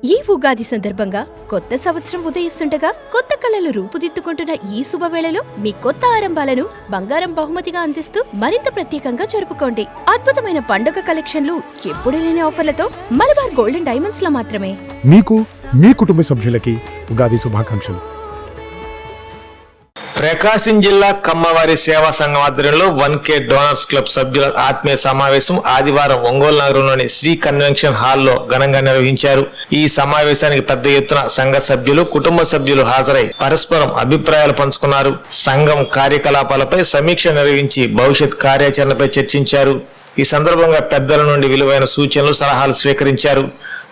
ఈ ఉగాది సందర్భంగా కొత్త సంవత్సరం ఉదయిస్తుండగా కొత్త కళలు రూపుదిద్దుకుంటున్న ఈ శుభవేళలో మీ కొత్త ఆరంభాలను బంగారం బహుమతిగా అందిస్తూ మరింత ప్రత్యేకంగా జరుపుకోండి. అద్భుతమైన పండుగ కలెక్షన్లు, ఎప్పుడూ లేని ఆఫర్లతో మలబార్ గోల్డెన్ డైమండ్స్ లో మాత్రమే. మీకు మీ కుటుంబ సభ్యులకి ఉగాది శుభాకాంక్షలు. ప్రకాశం జిల్లా కమ్మవారి సేవా సంఘం ఆధ్వర్యంలో 1K డోనర్స్ క్లబ్ సభ్యుల ఆత్మీయ సమావేశం ఆదివారం ఒంగోలు నగరంలోని శ్రీ కన్వెన్షన్ హాల్లో ఘనంగా నిర్వహించారు. ఈ సమావేశానికి పెద్ద ఎత్తున సంఘ సభ్యులు, కుటుంబ సభ్యులు హాజరై పరస్పరం అభిప్రాయాలు పంచుకున్నారు. సంఘం కార్యకలాపాలపై సమీక్ష నిర్వహించి భవిష్యత్ కార్యాచరణపై చర్చించారు. ఈ సందర్భంగా పెద్దల నుండి విలువైన సూచనలు, సలహాలు స్వీకరించారు.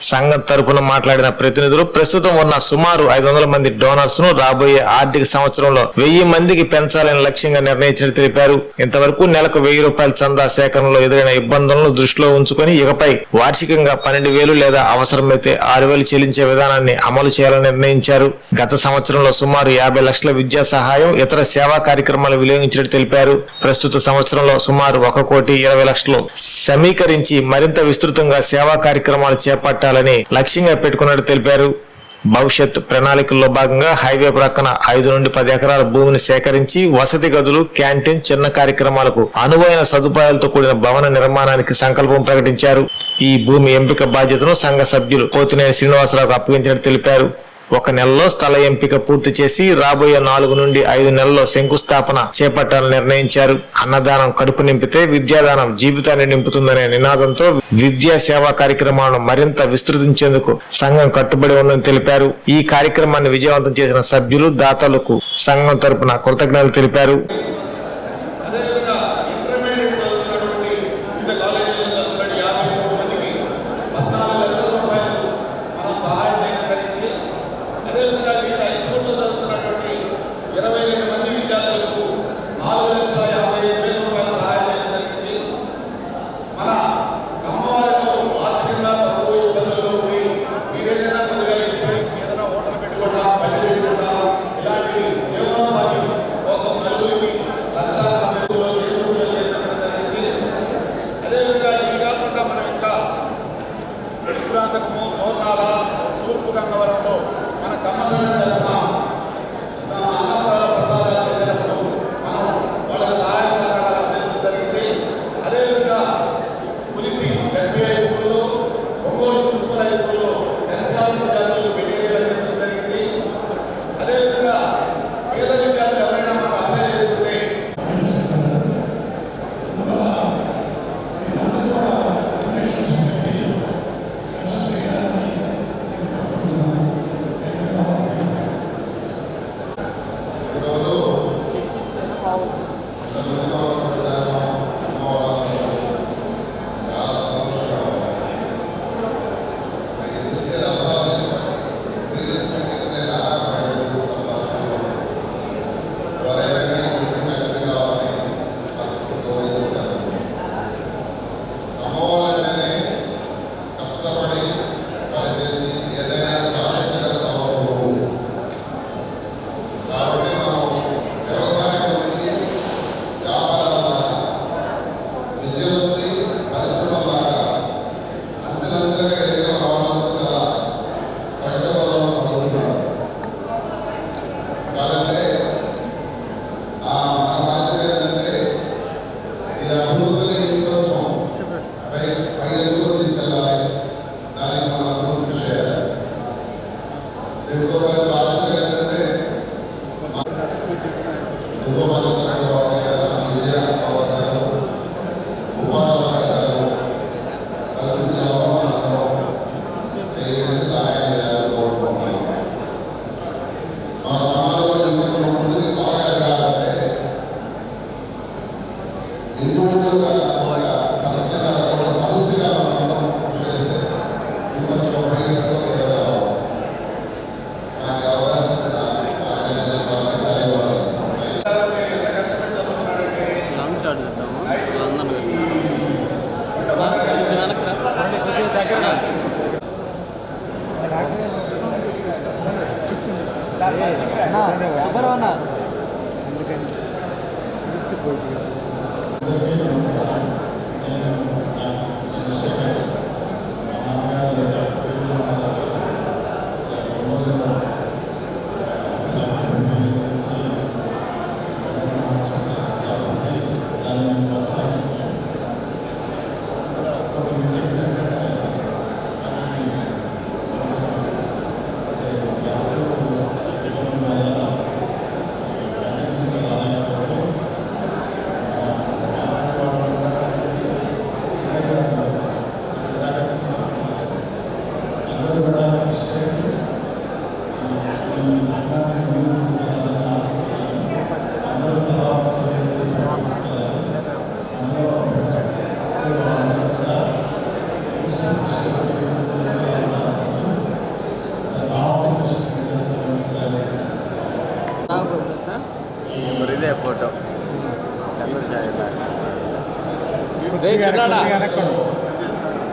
సంఘం తరపున మాట్లాడిన ప్రతినిధులు ప్రస్తుతం ఉన్న సుమారు 500 మంది డోనర్స్ ను రాబోయే ఆర్థిక సంవత్సరంలో 1000 మందికి పెంచాలని లక్ష్యంగా నిర్ణయించినట్టు తెలిపారు. ఇంతవరకు నెలకు 1000 రూపాయల చందా సేకరణలో ఎదురైన ఇబ్బందులను దృష్టిలో ఉంచుకొని ఇకపై వార్షికంగా 12,000 లేదా అవసరమైతే 6,000 చెల్లించే విధానాన్ని అమలు చేయాలని నిర్ణయించారు. గత సంవత్సరంలో సుమారు 50 లక్షల విద్యా సహాయం, ఇతర సేవా కార్యక్రమాలు వినియోగించినట్టు తెలిపారు. ప్రస్తుత సంవత్సరంలో సుమారు 1,20,00,000 సమీకరించి మరింత విస్తృతంగా సేవా కార్యక్రమాలు చేపట్టాలని లక్ష్యంగా పెట్టుకున్నట్టు తెలిపారు. భవిష్యత్ ప్రణాళికల్లో భాగంగా హైవే ప్రక్కన 5 నుండి 10 ఎకరాల భూమిని సేకరించి వసతి గదులు, క్యాంటీన్, చిన్న కార్యక్రమాలకు అనువైన సదుపాయాలతో కూడిన భవన నిర్మాణానికి సంకల్పం ప్రకటించారు. ఈ భూమి ఎంపిక బాధ్యతను సంఘ సభ్యులు పోతినేని శ్రీనివాసరావుకు అప్పగించినట్టు తెలిపారు. 1 నెలలో స్థల ఎంపిక పూర్తి చేసి రాబోయే 4 నుండి 5 నెలల్లో శంకుస్థాపన చేపట్టాలని నిర్ణయించారు. అన్నదానం కడుపు నింపితే విద్యాదానం జీవితాన్ని నింపుతుందనే నినాదంతో విద్యా సేవా కార్యక్రమాలను మరింత విస్తృతించేందుకు సంఘం కట్టుబడి ఉందని తెలిపారు. ఈ కార్యక్రమాన్ని విజయవంతం చేసిన సభ్యులు, దాతలకు సంఘం తరపున కృతజ్ఞతలు తెలిపారు. తూర్పు గంగవరంలో మన కమ్మసంలో ప్రసాదాలు చేసినప్పుడు మనం వాళ్ళ సహాయ సహకారాలు అందించడం జరిగింది. అదేవిధంగా పులిసి ఎస్బీఐ హై స్కూల్లో, ఒంగోలు మున్సిపల్ హై స్కూల్లో 10th క్లాస్ విద్యార్థులకు మెటీరియల్ అందించడం జరిగింది. అదేవిధంగా పేద విద్యార్థులు ఎవరైనా మనం అప్లై చేసుకుంటే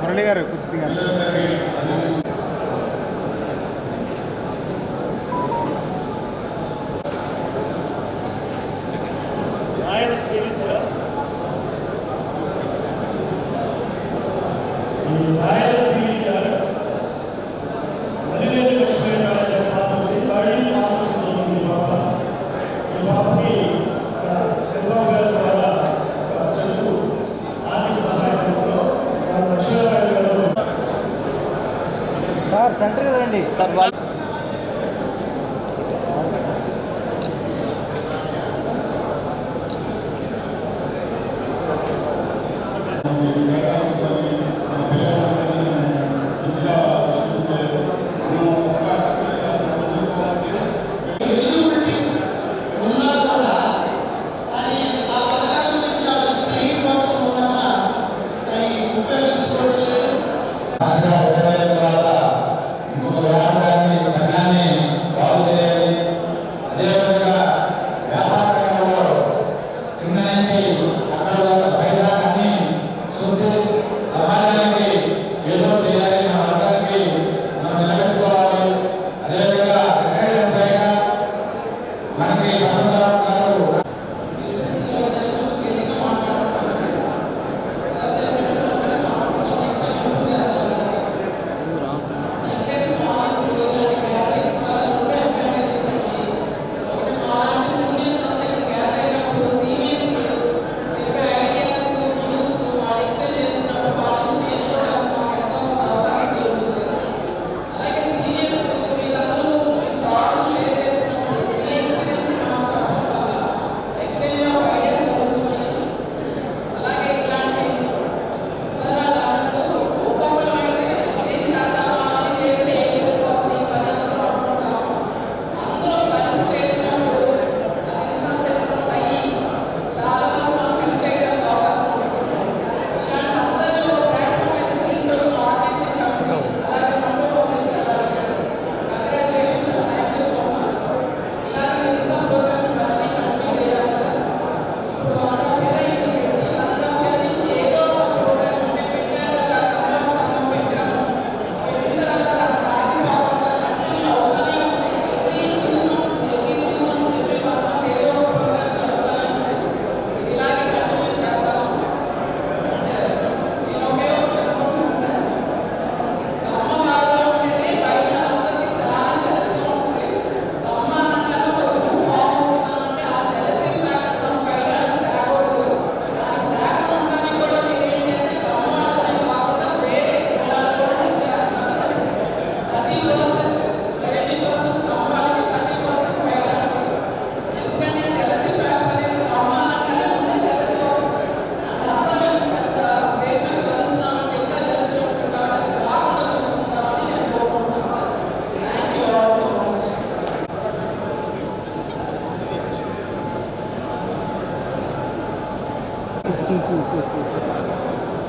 మురళి గారు కొద్దిగా సార్ సెంటర్ రండి సార్.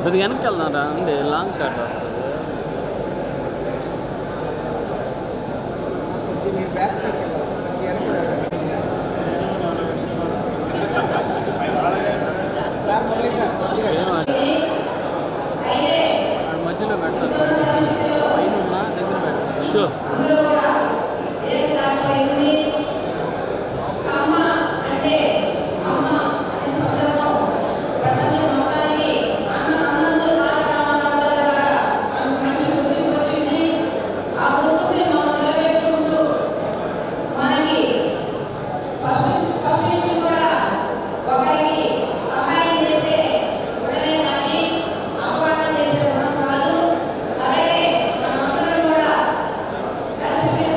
కొద్దిగా వెనక్కి వెళ్దాం అండి, లాంగ్ షాట్ వస్తుంది. మీరు back side sir Murali sir మధ్యలో పెట్టాలి, పైన ఉన్నా దగ్గర పెట్టాలి. షూర్. కలిసి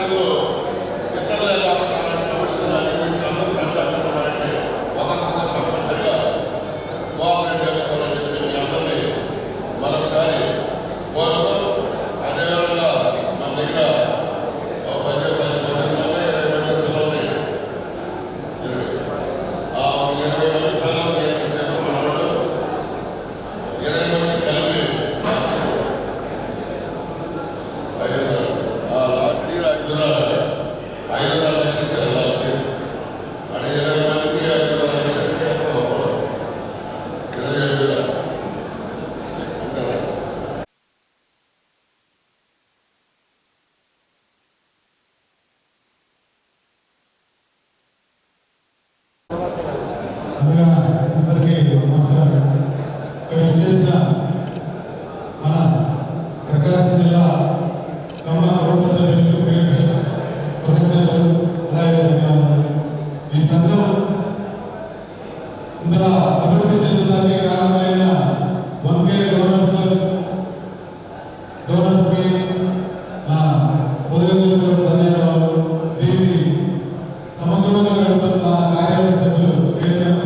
లేదు ఇతరులే కాబట్టి అలాంటి సమస్యలు అధిగమించి అందరూ ప్రజాభిప్రాయాలంటే ఒకరికొకరు తప్పనిసరిగా కోఆపరేట్ చేసుకోవాలని చెప్పి మీ అందరినీ మరొకసారి కోరుతూ అదేవిధంగా మన దగ్గర 10 మంది 20 మంది పిల్లల్ని 20 మంది పిల్లలు నేర్పించారు మన వాళ్ళు 20 మంది కలిపి లాస్ట్ ఇయర్ 5,500 లక్షలు ఇచ్చారు లాస్ట్ ఇయర్ అంటే 20 మందికి 5,500 లక్షలు అంటే 27,000 అంతేనా అందరికీ నమస్కారం. ఇక్కడ చేసిన మన ప్రకాశం జిల్లా కమల సభ్యులకు కృతజ్ఞతలు అలాగే ధన్యవాదాలు. ఈ సంఘం ఇందులో అభివృద్ధి చెందడానికి కారణమైన 1K డోనర్స్కి నా హృదయపూర్వక ధన్యవాదాలు. దీన్ని సమగ్రంగా నడుపుతున్న నా కార్యవర్గ సభ్యులు చైర్మన్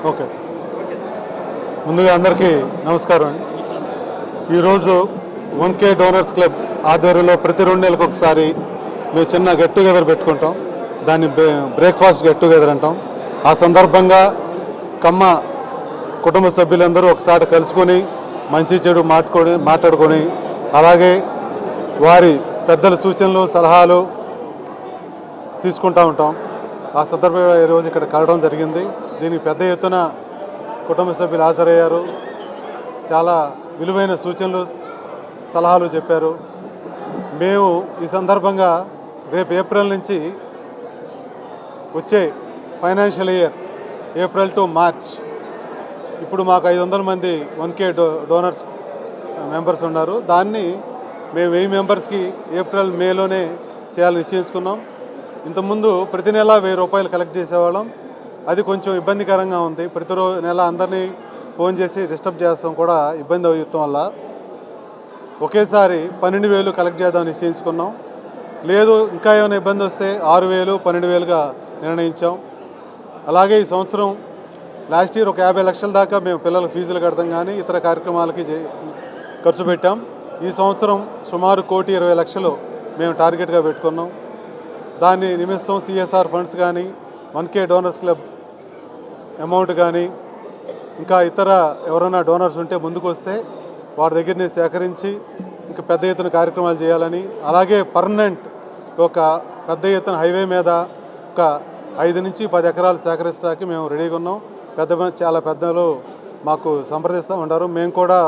ఓకే, ముందుగా అందరికీ నమస్కారం. ఈరోజు 1K డోనర్స్ క్లబ్ ఆధ్వర్యంలో ప్రతి 2 నెలలకు ఒకసారి మేము చిన్న గెట్ టుగెదర్ పెట్టుకుంటాం. దాన్ని బ్రేక్ఫాస్ట్ గెట్ టుగెదర్ అంటాం. ఆ సందర్భంగా కమ్మ కుటుంబ సభ్యులందరూ ఒకసారి కలుసుకొని మంచి చెడు మాట్లాడుకొని అలాగే వారి పెద్దల సూచనలు సలహాలు తీసుకుంటూ ఉంటాం. ఆ సందర్భంగా ఈరోజు ఇక్కడ కలవడం జరిగింది. దీనికి పెద్ద ఎత్తున కుటుంబ సభ్యులు హాజరయ్యారు. చాలా విలువైన సూచనలు సలహాలు చెప్పారు. మేము ఈ సందర్భంగా రేపు ఏప్రిల్ నుంచి వచ్చే financial year April to March ఇప్పుడు మాకు 500 మంది 1K డోనర్స్ మెంబర్స్ ఉన్నారు. దాన్ని మేము 1000 మెంబర్స్కి ఏప్రిల్ మేలోనే చేయాలని నిశ్చయించుకున్నాం. ఇంతకుముందు ప్రతి నెల 1000 రూపాయలు కలెక్ట్ చేసేవాళ్ళం. అది కొంచెం ఇబ్బందికరంగా ఉంది. ప్రతి నెల అందరినీ ఫోన్ చేసి డిస్టర్బ్ చేస్తాం కూడా ఇబ్బంది అవుతాం వల్ల ఒకేసారి 12,000 కలెక్ట్ చేద్దామని నిశ్చయించుకున్నాం. లేదు ఇంకా ఏమైనా ఇబ్బంది వస్తే 6,000, 12,000గా నిర్ణయించాం. అలాగే ఈ సంవత్సరం లాస్ట్ ఇయర్ ఒక 50 లక్షల దాకా మేము పిల్లల ఫీజులు కడతాం కానీ ఇతర కార్యక్రమాలకి ఖర్చు పెట్టాం. ఈ సంవత్సరం సుమారు 1,20,00,000 మేము టార్గెట్గా పెట్టుకున్నాం. దాని నిమిత్తం CSR ఫండ్స్ కానీ 1K డోనర్స్ క్లబ్ అమౌంట్ కానీ ఇంకా ఇతర ఎవరైనా డోనర్స్ ఉంటే ముందుకు వస్తే వారి దగ్గరని సేకరించి ఇంకా పెద్ద ఎత్తున కార్యక్రమాలు చేయాలని, అలాగే పర్మనెంట్ ఒక పెద్ద ఎత్తున హైవే మీద ఒక 5 నుంచి 10 ఎకరాలు సేకరించడానికి మేము రెడీగా ఉన్నాం. చాలా పెద్దలు మాకు సంప్రదిస్తూ ఉంటారు. మేము కూడా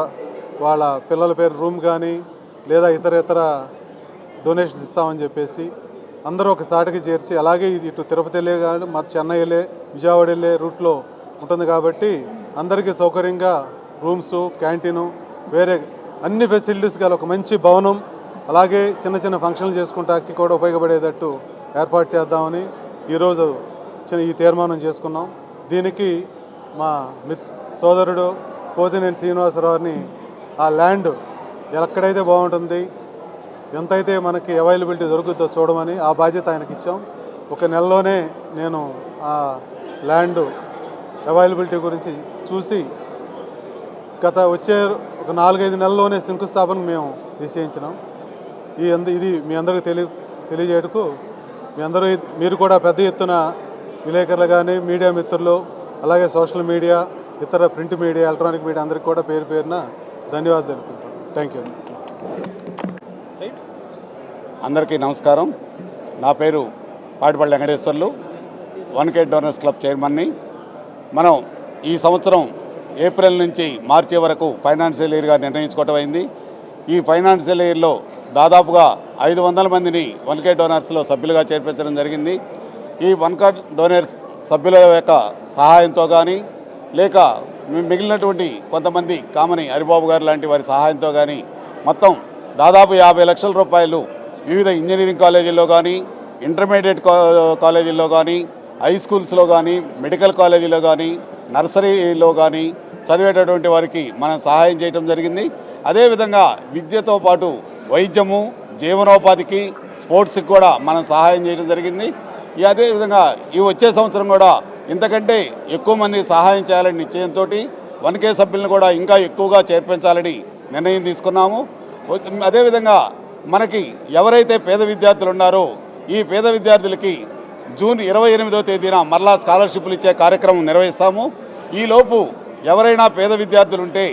వాళ్ళ పిల్లల పేరు రూమ్ కానీ లేదా ఇతర డొనేషన్స్ ఇస్తామని చెప్పేసి అందరూ ఒక సాటికి చేర్చి, అలాగే ఇది ఇటు తిరుపతి వెళ్ళే కానీ మా చెన్నై వెళ్ళే విజయవాడ వెళ్ళే రూట్లో ఉంటుంది కాబట్టి అందరికీ సౌకర్యంగా రూమ్స్, క్యాంటీను, వేరే అన్ని ఫెసిలిటీస్ గల ఒక మంచి భవనం, అలాగే చిన్న చిన్న ఫంక్షన్లు చేసుకుంటానికి కూడా ఉపయోగపడేటట్టు ఏర్పాటు చేద్దామని ఈరోజు ఈ తీర్మానం చేసుకున్నాం. దీనికి మా సోదరుడు పోతినేని శ్రీనివాసరావుని ఆ ల్యాండ్ ఎక్కడైతే బాగుంటుంది, ఎంతైతే మనకి అవైలబిలిటీ దొరుకుతుందో చూడమని ఆ బాధ్యత ఆయనకి ఇచ్చాం. ఒక నెలలోనే నేను ఆ ల్యాండ్ అవైలబిలిటీ గురించి చూసి వచ్చే ఒక 4-5 నెలల్లోనే శంకుస్థాపన మేము నిశ్చయించినాం. ఇది మీ అందరికీ తెలియజేయటకు మీరు కూడా పెద్ద ఎత్తున విలేకరులు కానీ మీడియా మిత్రులు, అలాగే సోషల్ మీడియా, ఇతర ప్రింట్ మీడియా, ఎలక్ట్రానిక్ మీడియా అందరికీ కూడా పేరున ధన్యవాదాలు తెలుపుకుంటాం. Thank you. అందరికీ నమస్కారం. నా పేరు Patipalli Venkateswarlu, 1K donors club చైర్మన్ని. మనం ఈ సంవత్సరం ఏప్రిల్ నుంచి మార్చి వరకు ఫైనాన్షియల్ ఇయర్గా నిర్ణయించుకోవటం అయింది. ఈ ఫైనాన్షియల్ ఇయర్లో దాదాపుగా 500 మందిని 1K డోనర్స్లో సభ్యులుగా చేర్పించడం జరిగింది. ఈ 1K డోనర్స్ సభ్యుల యొక్క సహాయంతో కానీ లేక మిగిలినటువంటి కొంతమంది కామని హరిబాబు గారు లాంటి వారి సహాయంతో కానీ మొత్తం దాదాపు 50 లక్షల రూపాయలు వివిధ ఇంజనీరింగ్ కాలేజీల్లో కానీ, ఇంటర్మీడియట్ కాలేజీల్లో కానీ, హై స్కూల్స్లో కానీ, మెడికల్ కాలేజీలో కానీ, నర్సరీలో కానీ చదివేటటువంటి వారికి మనం సహాయం చేయడం జరిగింది. అదేవిధంగా విద్యతో పాటు వైద్యము, జీవనోపాధికి, స్పోర్ట్స్కి కూడా మనం సహాయం చేయడం జరిగింది. అదేవిధంగా ఈ వచ్చే సంవత్సరం కూడా ఇంతకంటే ఎక్కువ మంది సహాయం చేయాలని నిశ్చయంతో 1K సభ్యులను కూడా ఇంకా ఎక్కువగా చేర్పించాలని నిర్ణయం తీసుకున్నాము. అదేవిధంగా మనకి ఎవరైతే పేద విద్యార్థులు ఉన్నారో ఈ పేద విద్యార్థులకి జూన్ 28వ తేదీన మరలా స్కాలర్షిప్లు ఇచ్చే కార్యక్రమం నిర్వహిస్తాము. ఈలోపు ఎవరైనా పేద విద్యార్థులు ఉంటే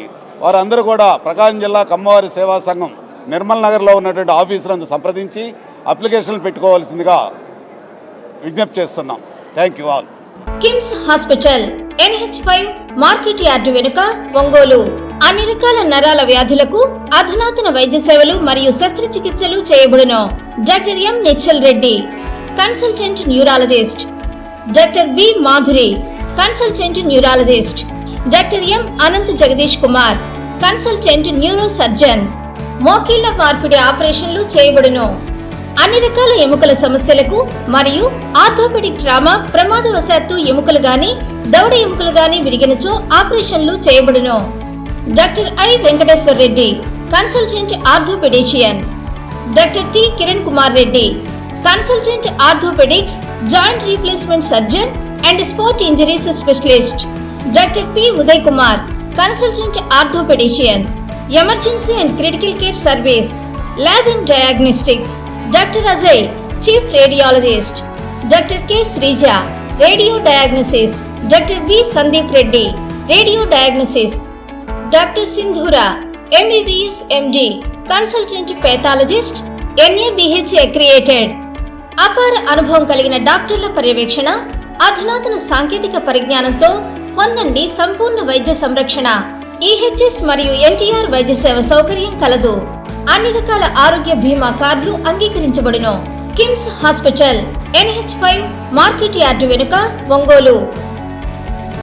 వారందరూ కూడా ప్రకాశం జిల్లా కమ్మవారి సేవా సంఘం నిర్మల్ నగర్లో ఉన్నటువంటి ఆఫీసులందు సంప్రదించి అప్లికేషన్లు పెట్టుకోవాల్సిందిగా విజ్ఞప్తి చేస్తున్నాం. Thank you all. KIMS hospital NH5 market yard వెనుక, ఒంగోలు. అన్ని రకాల నరాల వ్యాధులకు అధునాతన వైద్య సేవలు మరియు శస్త్రచికిత్సలు చేయబడును. Doctor M Nischal Reddy, consultant neurologist. Doctor B Madhuri, consultant neurologist. Doctor M Anant Jagadish Kumar, consultant neuro surgeon. మోకీళ్ల మార్పిడి ఆపరేషన్లు చేయబడును. అన్ని రకాల ఎముకల సమస్యలకు మరియు ఆర్థోపెడిక్ ట్రామా, ప్రమాదవశాత్తు ఎముకలు గాని దవడ ఎముకలు గాని విరిగినచో ఆపరేషన్లు చేయబడును. Doctor I Venkateswara Reddy, consultant orthopaedician. Doctor T Kiran Kumar Reddy, consultant orthopaedics, joint replacement surgeon and sport injuries specialist. Doctor P Uday Kumar, consultant orthopaedician, emergency and critical care service, lab and diagnostics, doctor Ajay, chief radiologist, doctor K Sreeja, radio diagnosis, doctor B Sandeep Reddy, radio diagnosis, doctor Sindhura, MBBS MD, consultant pathologist, NABH accredited. అపార అనుభవం కలిగిన డాక్టర్ల పర్యవేక్షణ, అధునాతన సాంకేతిక పరిజ్ఞానంతో పొందండి సంపూర్ణ వైద్య సంరక్షణ. EHS మరియు NTR వైద్య సేవ సౌకర్యం కలదు. అన్ని రకాల ఆరోగ్య బీమా కార్డులు అంగీకరించబడును. KIMS hospital, NH5 market yard వెనుక, ఒంగోలు.